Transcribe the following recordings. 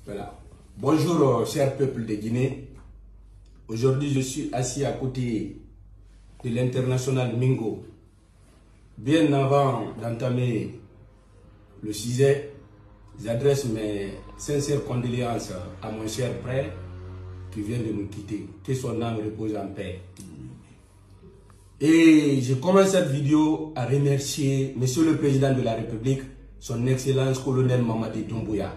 Voilà. Bonjour, cher peuple de Guinée. Aujourd'hui, je suis assis à côté de l'international Mingo. Bien avant d'entamer le sujet, j'adresse mes sincères condoléances à mon cher frère qui vient de nous quitter. Que son âme repose en paix. Et je commence cette vidéo à remercier Monsieur le Président de la République, son Excellence colonel Mamadi Doumbouya,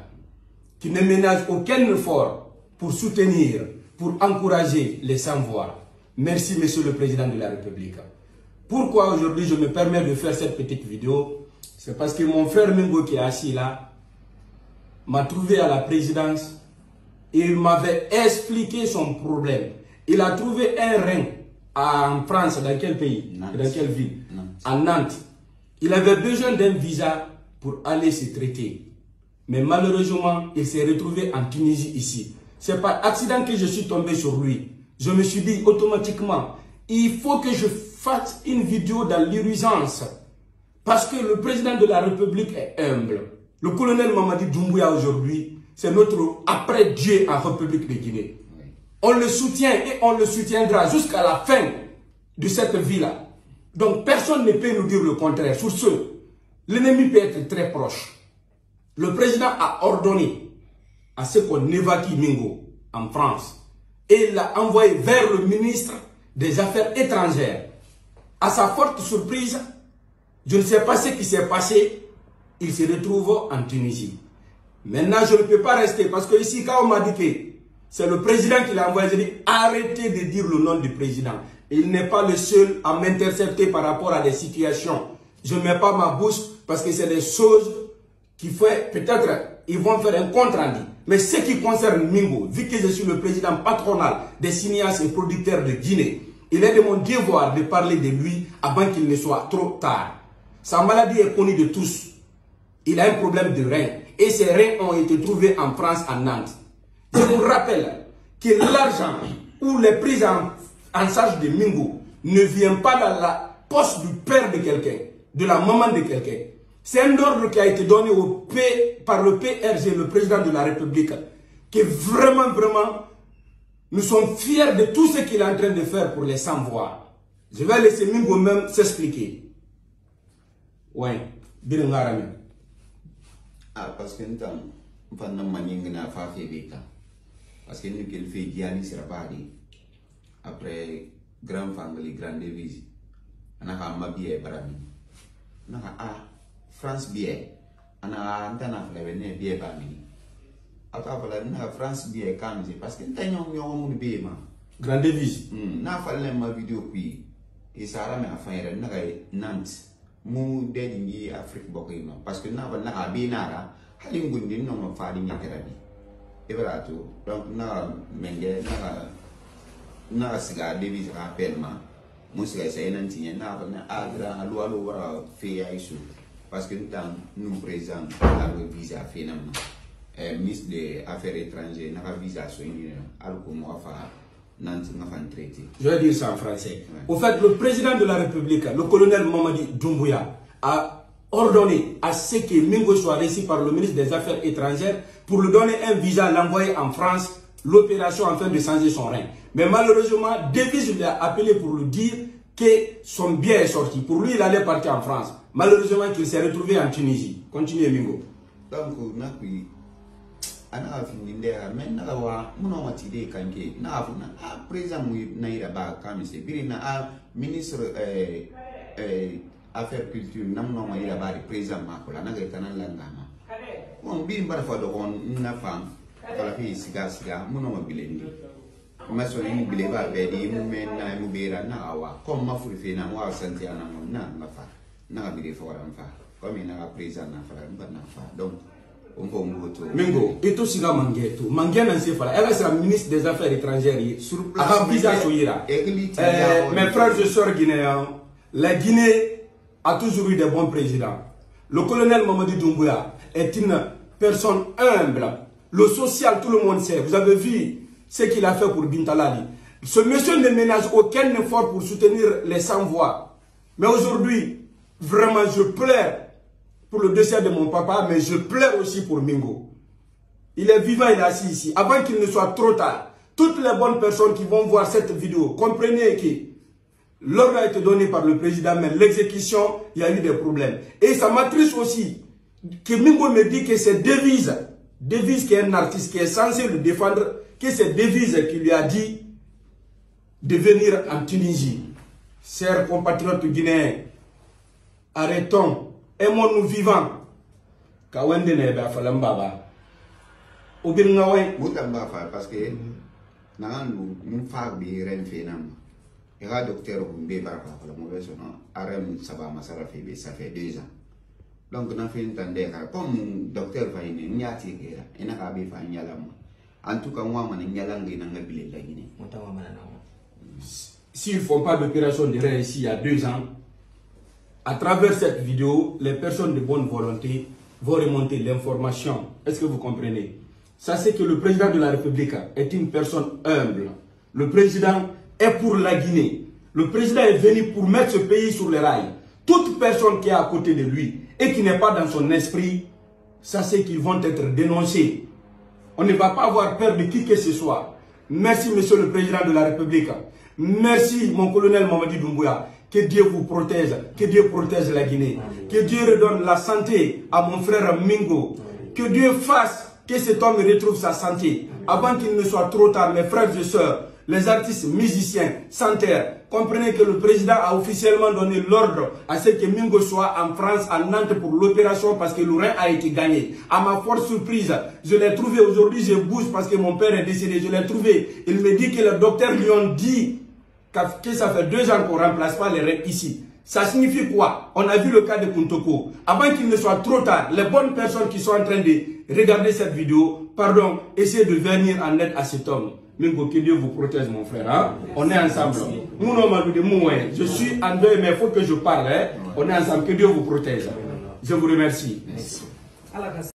qui ne ménage aucun effort pour soutenir, pour encourager les sans-voix. Merci Monsieur le Président de la République. Pourquoi aujourd'hui je me permets de faire cette petite vidéo? C'est parce que mon frère Mingo qui est assis là m'a trouvé à la présidence et il m'avait expliqué son problème. Il a trouvé un rein en France, dans quel pays? Nantes. Dans quelle ville? Nantes. À Nantes. Il avait besoin d'un visa pour aller se traiter. Mais malheureusement, il s'est retrouvé en Tunisie ici. C'est par accident que je suis tombé sur lui. Je me suis dit automatiquement, il faut que je fasse une vidéo dans l'urgence. Parce que le président de la République est humble. Le colonel Mamadi Doumbouya aujourd'hui, c'est notre après-Dieu en République de Guinée. On le soutient et on le soutiendra jusqu'à la fin de cette vie-là. Donc personne ne peut nous dire le contraire. Sur ce, l'ennemi peut être très proche. Le président a ordonné à ce qu'on évacue Mingo en France. Et il l'a envoyé vers le ministre des Affaires étrangères. À sa forte surprise, je ne sais pas ce qui s'est passé. Il se retrouve en Tunisie. Maintenant, je ne peux pas rester parce que ici, quand on m'a dit que c'est le président qui l'a envoyé, j'ai dit arrêtez de dire le nom du président. Il n'est pas le seul à m'intercepter par rapport à des situations. Je ne mets pas ma bouche parce que c'est des choses qui font, peut-être, ils vont faire un compte rendu. Mais ce qui concerne Mingo, vu que je suis le président patronal des cinéastes et producteurs de Guinée, il est de mon devoir de parler de lui avant qu'il ne soit trop tard. Sa maladie est connue de tous. Il a un problème de rein. Et ses reins ont été trouvés en France, à Nantes. Je vous rappelle que l'argent ou les prises en charge de Mingo ne vient pas dans la poche du père de quelqu'un, de la maman de quelqu'un. C'est un ordre qui a été donné par le PRG, le président de la République, que vraiment, nous sommes fiers de tout ce qu'il est en train de faire pour les sans-voix. Je vais laisser Mingo même s'expliquer. Ouais, bien parce que nous avons fait parce que nous avons fait Diani Sirabadi après grande famille, grande devise. On a mabie barami. On a France biais. On a antana flavene biais bami. Après la France biais kamze parce que nous avons un biais ma. Grande devise. Na fallait ma vidéo puis et ça a mis à faire Nantes. Mu dedingi Afrique bokima parce que na abinara halin gundi no ma fadi ni terabi ebrato donc na menge na siga devise rappellement mu siga c'est nanti na agra alu wara fe aisu parce que nous présent la visa finalement ministre des Affaires étrangères na visa so ni alko mo fa. Je vais dire ça en français. Ouais. Au fait, le président de la République, le colonel Mamadi Doumbouya, a ordonné à ce que Mingo soit reçu par le ministre des Affaires étrangères pour lui donner un visa, l'envoyer en France, l'opération afin de changer son rein. Mais malheureusement, Davis lui a appelé pour lui dire que son bien est sorti. Pour lui, il allait partir en France. Malheureusement, qu'il s'est retrouvé en Tunisie. Continuez, Mingo. Donc, ana afindinde men na wa muno matide kanke na afuna président mu naira ba kamise birina ministre affaires culture namno ma ira ba président ma ko la na gaita nan langama on bi mbara fa do on na fam kala fi siga muno ma bilendi ma so ni bile ba be di mu men na mu bera na awa comme ma furi fe na wa santi ana na fa na bile fa wala fa comme na président na fa na fa donc Mingo, et tout ça mangueto. Manguena c'est fala. Elle est la ministre des Affaires étrangères. Sur place, mes frères et sœurs guinéens, la Guinée a toujours eu des bons présidents. Le colonel Mamadi Doumbouya est une personne humble. Le social, tout le monde sait. Vous avez vu ce qu'il a fait pour Bintalali. Ce monsieur ne ménage aucun effort pour soutenir les sans-voix. Mais aujourd'hui, vraiment, je pleure pour le décès de mon papa, mais je pleure aussi pour Mingo. Il est vivant, il est assis ici. Avant qu'il ne soit trop tard, toutes les bonnes personnes qui vont voir cette vidéo, comprenez que l'ordre a été donné par le président, mais l'exécution, il y a eu des problèmes. Et ça m'attriste aussi que Mingo me dit que c'est Devise qui est un artiste qui est censé le défendre, que c'est Devise qui lui a dit de venir en Tunisie. Chers compatriotes guinéens, arrêtons, aimons-nous vivants. Kawende nebe afalam baba. Obin ngawe. Boutam bafa parce que nangandu mun fag bi ren fenam. Era docteur Oumbe barfa la mauvaise son arem saba masara fe ça fait 2 ans. Donc na fait entendre comme docteur va ine nyati kera ina ka be fa nyalam. En tout cas moi man nyalangi na ngabile la Guinée. S'ils ne font pas d'opération de rein ici il y a 2 ans, à travers cette vidéo, les personnes de bonne volonté vont remonter l'information. Est-ce que vous comprenez? Sachez que le président de la République est une personne humble. Le président est pour la Guinée. Le président est venu pour mettre ce pays sur les rails. Toute personne qui est à côté de lui et qui n'est pas dans son esprit, sachez qu'ils vont être dénoncés. On ne va pas avoir peur de qui que ce soit. Merci, monsieur le président de la République. Merci, mon colonel Mamadi Doumbouya. Que Dieu vous protège, que Dieu protège la Guinée. Que Dieu redonne la santé à mon frère Mingo. Que Dieu fasse que cet homme retrouve sa santé. Avant qu'il ne soit trop tard, mes frères et sœurs, les artistes, musiciens, chanteurs, comprenez que le président a officiellement donné l'ordre à ce que Mingo soit en France, à Nantes pour l'opération parce que l'Ourin a été gagné. À ma forte surprise, je l'ai trouvé aujourd'hui, je bouge parce que mon père est décédé, je l'ai trouvé. Il me dit que le docteur lui a dit que ça fait 2 ans qu'on ne remplace pas les reins ici. Ça signifie quoi? On a vu le cas de Kuntoko. Avant qu'il ne soit trop tard, les bonnes personnes qui sont en train de regarder cette vidéo, pardon, essayez de venir en aide à cet homme. Mingo, que Dieu vous protège, mon frère. Hein? On est ensemble. Je suis en deuil, mais il faut que je parle. Hein? On est ensemble. Que Dieu vous protège. Je vous remercie. Merci.